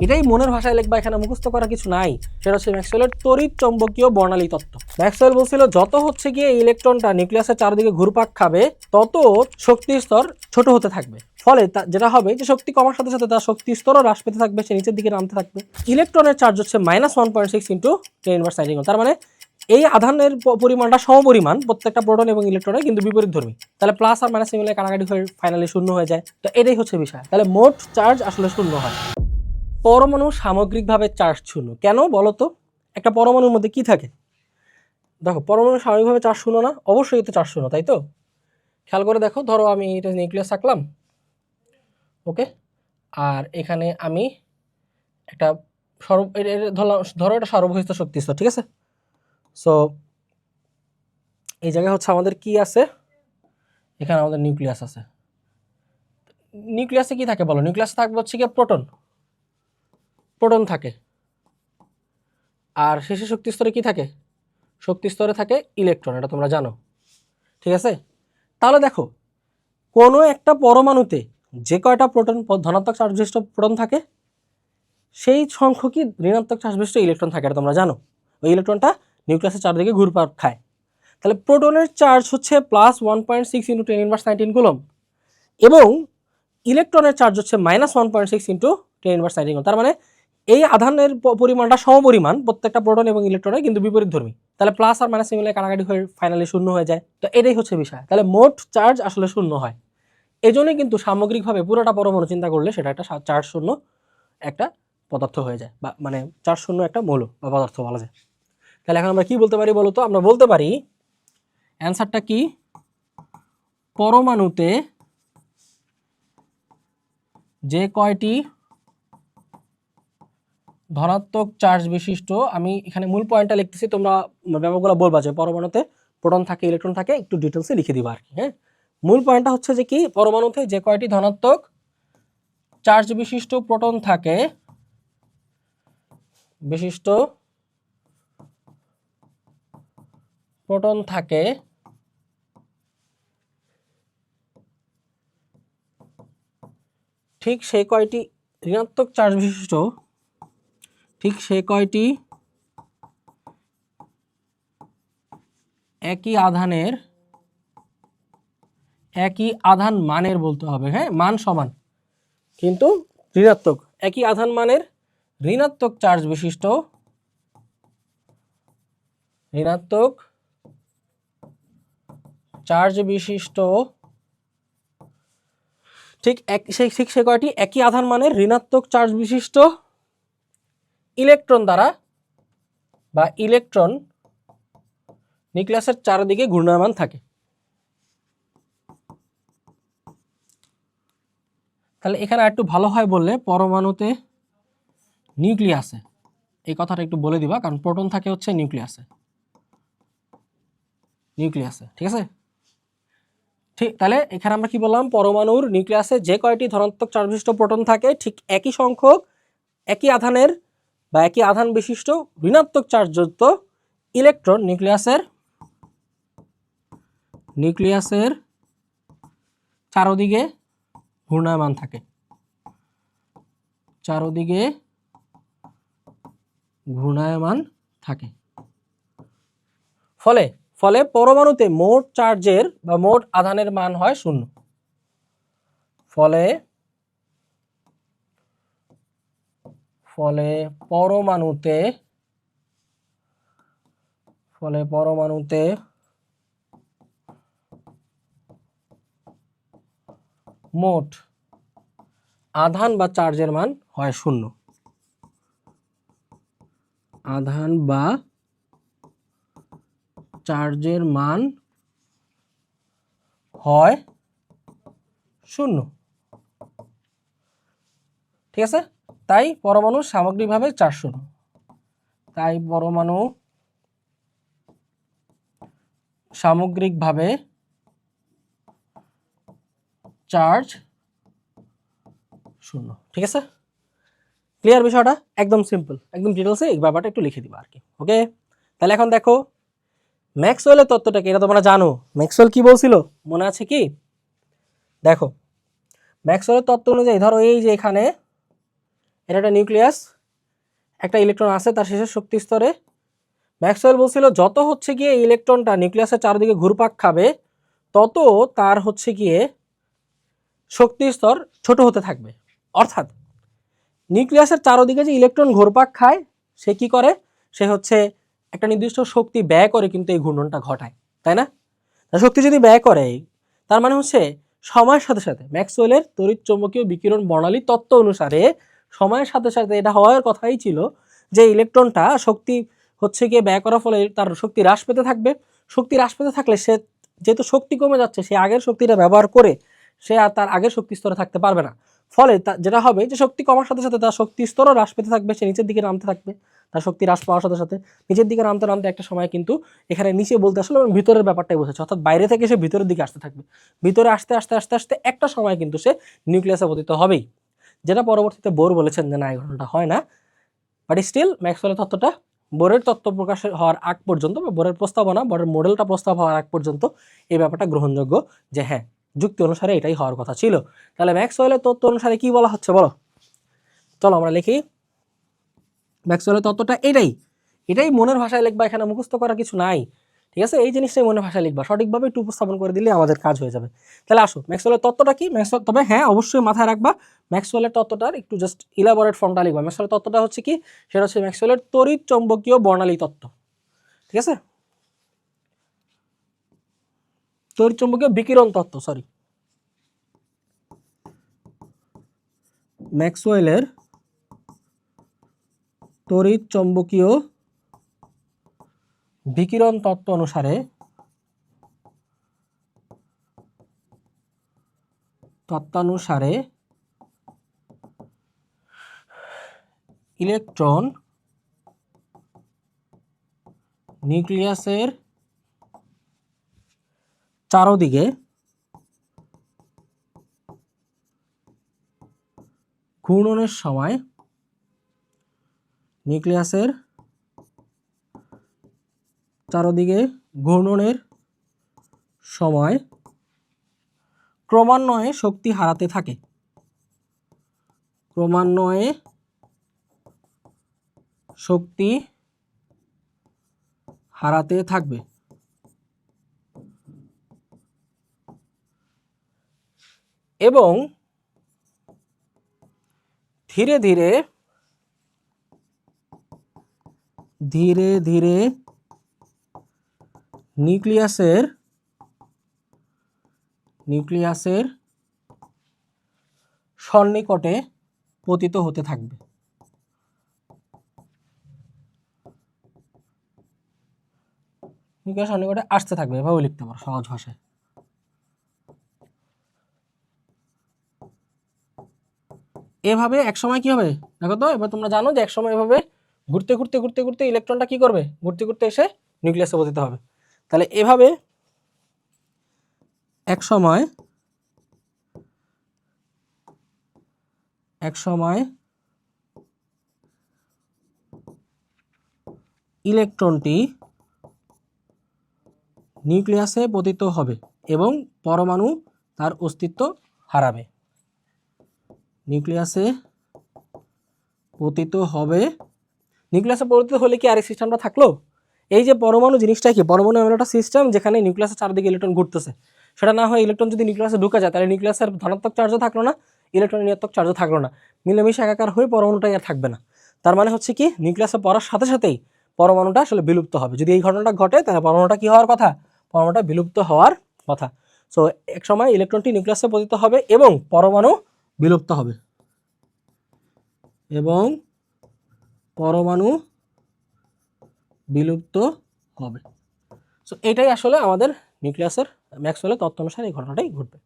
এটাই মনের ভাষায় লিখবা, এখানে মুখস্থ করা কিছু নাই। সেটা হচ্ছে ম্যাক্সওয়েলের তড়িৎ চৌম্বকীয় বর্ণালী তত্ত্ব। ম্যাক্সওয়েল বলছিল যত হচ্ছে গিয়ে ইলেকট্রনটা নিউক্লিয়াসের চারদিকে ঘুরপাক খাবে তত শক্তির স্তর ছোট হতে থাকবে। ফলে যেটা হবে যে শক্তি কমার সাথে সাথে তার শক্তি স্তরও হ্রাস পেতে থাকবে, সে নিচের দিকে নামতে থাকবে। ইলেকট্রনের চার্জ হচ্ছে -1.6 ইন্টু 10⁻⁹। তার মানে এই আধানের পরিমাণটা সমপরিমাণ প্রত্যেকটা প্রোটন এবং ইলেকট্রনের, কিন্তু বিপরীতধর্মী। তাহলে প্লাস আর মাইনাস মিলে কাটাকাটি হয়ে ফাইনালি শূন্য হয়ে যায়। তো এটাই হচ্ছে বিষয়। তাহলে মোট চার্জ আসলে শূন্য হয়। পরমাণু সামগ্রিকভাবে চার্জ শূন্য কেন বলো তো? একটা পরমাণুর মধ্যে কি থাকে? দেখো, পরমাণু সামগ্রিকভাবে চার্জ শূন্য না? অবশ্যই তো চার্জ শূন্য, তাই তো? খেয়াল করে দেখো, ধরো আমি এটা নিউক্লিয়াস আঁকলাম, ওকে, আর এখানে আমি একটা ধরো এটা সর্ববহিষ্ঠ শক্তি স্তর, ঠিক আছে? সো এই জায়গায় হচ্ছে আমাদের কি আছে, এখানে আমাদের নিউক্লিয়াস আছে। নিউক্লিয়াসে কি থাকে বলো? নিউক্লিয়াসে থাকবে হচ্ছে কি প্রোটন, প্রোটন থাকে। আর শেষে শক্তি স্তরে কি থাকে? শক্তি স্তরে থাকে ইলেকট্রন, এটা তোমরা জানো, ঠিক আছে? তাহলে দেখো, কোনো একটা পরমাণুতে যে কয়টা প্রোটন ধনাত্মক চার্জ বিশিষ্ট প্রোটন থাকে সেই সংখ্যকই ঋণাত্মক চার্জ বিশিষ্ট ইলেকট্রন থাকে, এটা তোমরা জানো। ওই ইলেকট্রনটা নিউক্লিয়াসের চারদিকে ঘুরপাক খায়। তাহলে প্রোটনের চার্জ হচ্ছে +1.6 ইন্টু 10⁻⁹ কুলম্ব এবং ইলেকট্রনের চার্জ হচ্ছে -1.6 ইন্টু 10⁻⁹। তার মানে এই আধানের পরিমাণটা সমপরিমাণ প্রত্যেকটা প্রোটন এবং ইলেকট্রনের, কিন্তু বিপরীতধর্মী। তাহলে প্লাস আর মাইনাস মিলে কাটাকাটি হয়ে ফাইনালি শূন্য হয়ে যায়। তো এটাই হচ্ছে বিষয়। তাহলে মোট চার্জ আসলে শূন্য হয়। এজন্যই কিন্তু সামগ্রিকভাবে পুরোটা পরমাণু চিন্তা করলে সেটা একটা চার্জ শূন্য একটা পদার্থ হয়ে যায়, বা মানে চার্জ শূন্য একটা মৌল বা পদার্থ বলা যায়। তাহলে এখন আমরা কি বলতে পারি বলতো? আমরা বলতে পারি অ্যান্সারটা কি, পরমাণুতে যে কয়টি ধনাত্মক চার্জ বিশিষ্ট, আমি এখানে মূল পয়েন্টটা লিখতেছি, তোমরা ব্যাপারগুলো বলবা যে পরমাণুতে প্রোটন থাকে ইলেকট্রন থাকে, একটু ডিটেলসে লিখে দিবা আর কি। হ্যাঁ, মূল পয়েন্টটা হচ্ছে যে কি, পরমাণুতে যে কয়টি ধনাত্মক চার্জ বিশিষ্ট প্রোটন থাকে, বিশিষ্ট প্রোটন থাকে ঠিক সেই কয়টি ঋণাত্মক চার্জ বিশিষ্ট, ঠিক সেই কয়টি একই আধানের, একই আধান মানের বলতে হবে, হ্যাঁ, মান সমান কিন্তু ঋণাত্মক, একই আধান মানের ঋণাত্মক চার্জ বিশিষ্ট, ঋণাত্মক চার্জ বিশিষ্ট ঠিক সে কয়টি একই আধান মানের ঋণাত্মক চার্জ বিশিষ্ট ইলেকট্রন দ্বারা বা ইলেকট্রন নিউক্লিয়াসের চারদিকে ঘূর্ণায়মান থাকে। তাহলে এখানে একটু ভালো হয় বললে পরমাণুতে নিউক্লিয়াসে, এই কথাটা একটু বলে দিবা, কারণ প্রোটন থাকে হচ্ছে নিউক্লিয়াসে, নিউক্লিয়াসে, ঠিক আছে? ঠিক, তাহলে এখানে আমরা কি বললাম, পরমাণুর নিউক্লিয়াসে যে কয়টি ধনাত্মক চার্জ বিশিষ্ট প্রোটন থাকে ঠিক একই সংখ্যক একই আধানের বা একই আধান বিশিষ্ট ঋণাত্মক চার্জযুক্ত ইলেকট্রন নিউক্লিয়াসের চারদিকে ঘূর্ণায়মান থাকে, চারদিকে ঘূর্ণায়মান থাকে। ফলে ফলে পরমাণুতে মোট চার্জের বা মোট আধানের মান হয় শূন্য। ফলে ফলে পরমাণুতে মোট আধান বা চার্জের মান হয় শূন্য। আধান বা চার্জের মান হয় শূন্য, ঠিক আছে? তাই পরমাণু সামগ্রিকভাবে চার্জ শূন্য। তাই পরমাণু সামগ্রিকভাবে চার্জ শূন্য, ঠিক আছে? ক্লিয়ার বিষয়টা? একদম সিম্পল, একদম ডিটেলসে এই ব্যাপারটা একটু লিখে দিবা আর কি, ওকে? তাহলে এখন দেখো ম্যাক্সওয়েলের তত্ত্বটা কি, এটা তোমরা জানো। ম্যাক্সওয়েল কি বলছিল মনে আছে কি? দেখো, ম্যাক্সওয়েলের তত্ত্ব অনুযায়ী ধরো এই যে এখানে এটা একটা নিউক্লিয়াস, একটা ইলেকট্রন আছে তার শেষের শক্তি স্তরে। ম্যাক্সওয়েল বলছিল যত হচ্ছে গিয়ে ইলেকট্রনটা নিউক্লিয়াসের চারদিকে ঘুরপাক খাবে তত তার হচ্ছে গিয়ে শক্তি স্তর ছোট হতে থাকবে। অর্থাৎ নিউক্লিয়াসের চারদিকে যে ইলেকট্রন ঘুরপাক খায় সে কি করে, সে হচ্ছে একটা নির্দিষ্ট শক্তি ব্যয় করে কিন্তু এই ঘূর্ণনটা ঘটায়, তাই না? শক্তি যদি ব্যয় করে তার মানে হচ্ছে সময়ের সাথে সাথে ম্যাক্সওয়েলের তড়িৎচুম্বকীয় বিকিরণ বর্ণালী তত্ত্ব অনুসারে সময়ের সাথে সাথে এটা হওয়ার কথাই ছিল যে ইলেকট্রনটা শক্তি হচ্ছে গিয়ে ব্যয় করার ফলে তার শক্তি হ্রাস পেতে থাকবে। শক্তি হ্রাস পেতে থাকলে সে যেহেতু শক্তি কমে যাচ্ছে সে আগের শক্তিটা ব্যবহার করে সে আর তার আগের শক্তি স্তরে থাকতে পারবে না। ফলে যেটা হবে যে শক্তি কমার সাথে সাথে তার শক্তি স্তরও হ্রাস পেতে থাকবে, সে নিচের দিকে নামতে থাকবে। তার শক্তি হ্রাস পাওয়ার সাথে সাথে নিচের দিকে নামতে নামতে একটা সময় কিন্তু এখানে নিচে বলতে আসলে ভিতরের ব্যাপারটাই বোঝাচ্ছে, অর্থাৎ বাইরে থেকে সে ভিতরের দিকে আসতে থাকবে। ভিতরে আসতে আসতে আসতে আসতে একটা সময় কিন্তু সে নিউক্লিয়াসে পতিত হবেই, যেটা পরবর্তীতে বোর বলেছেন যে না এই ঘটনাটা হয় না। বাট স্টিল ম্যাক্সওয়েলের তত্ত্বটা বোরের তত্ত্ব প্রকাশ হওয়ার আগ পর্যন্ত বা বোরের প্রস্তাবনা বোরের মডেলটা প্রস্তাব হওয়ার আগ পর্যন্ত এই ব্যাপারটা গ্রহণযোগ্য যে হ্যাঁ যুক্তি অনুসারে এটাই হওয়ার কথা ছিল। তাহলে ম্যাক্সওয়েলের তত্ত্ব অনুসারে কি বলা হচ্ছে বলো, চলো আমরা লিখি। ম্যাক্সওয়েলের তত্ত্বটা এটাই মনের ভাষায় লিখবা, এখানে মুখস্থ করার কিছু নাই, ঠিক আছে? এই জিনিসটাই মনের ভাষায় লিখবা, সঠিকভাবে একটু উপস্থাপন করে দিলে আমাদের কাজ হয়ে যাবে। তাহলে আসো ম্যাক্সওয়েলের তত্ত্বটা কি, তবে হ্যাঁ অবশ্যই মাথায় রাখবা ম্যাক্সওয়েলের তত্ত্বটার একটু জাস্ট ইলাবোরেট ফর্মটা লিখবা। ম্যাক্সওয়েলের তত্ত্বটা হচ্ছে কি, সেটা হচ্ছে ম্যাক্সওয়েলের তড়িৎ চৌম্বকীয় বর্ণালী তত্ত্ব, ঠিক আছে? তড়িৎ চৌম্বকীয় বিকিরণ তত্ত্ব, সরি, ম্যাক্সওয়েলের তড়িৎ চৌম্বকীয় বিকিরণ তত্ত্ব অনুসারে ইলেকট্রন নিউক্লিয়াসের চারদিকে ঘূর্ণনের সময় নিউক্লিয়াসের চারদিকে ঘূর্ণনের সময় ক্রমান্বয়ে শক্তি হারাতে থাকে, ক্রমান্বয়ে শক্তি হারাতে থাকবে এবং ধীরে ধীরে ধীরে ধীরে নিউক্লিয়াসের সন্নিকটে পতিত হতে থাকবে। নিউক্লিয়াস সন্নিকটে আসতে থাকবে, এভাবে লিখতে পারো সহজ ভাষায়। এভাবে এক সময় কি হবে দেখো তো, এবার তোমরা জানো যে এক সময় এভাবে ঘুরতে ঘুরতে ঘুরতে ঘুরতে ইলেকট্রনটা কি করবে, ঘুরতে ঘুরতে এসে নিউক্লিয়াসে পতিত হবে। তাহলে এভাবে এক সময় ইলেকট্রনটি নিউক্লিয়াসে পতিত হবে এবং পরমাণু তার অস্তিত্ব হারাবে। নিউক্লিয়াসে পতিত হবে, নিউক্লিয়াসে পতিত হলে কি আরেক সিস্টেমটা থাকলো? এই যে পরমাণু জিনিসটা কি, পরমাণু এমন একটা সিস্টেম যেখানে নিউক্লিয়াসের চারদিকে ইলেকট্রন ঘুরতেছে। সেটা না হয় ইলেকট্রন যদি নিউক্লিয়াসে ঢুকে যায় তাহলে নিউক্লিয়াসের ধনাত্মক চার্জও থাকলো না, ইলেকট্রনের ঋণাত্মক চার্জও থাকলো না, মিলেমিশে একাকার হয়ে পরমাণুটাই আর থাকবে না। তার মানে হচ্ছে কি নিউক্লিয়াসে পড়ার সাথে সাথেই পরমাণুটা আসলে বিলুপ্ত হবে। যদি এই ঘটনাটা ঘটে তাহলে পরমাণুটা কি হওয়ার কথা, পরমাণুটা বিলুপ্ত হওয়ার কথা। সো এক সময় ইলেকট্রনটি নিউক্লিয়াসে পতিত হবে এবং পরমাণু বিলুপ্ত হবে হবে। সো এটাই আসলে আমাদের ম্যাক্সওয়েলের তত্ত্ব অনুসারে এই ঘটনাটাই ঘটবে।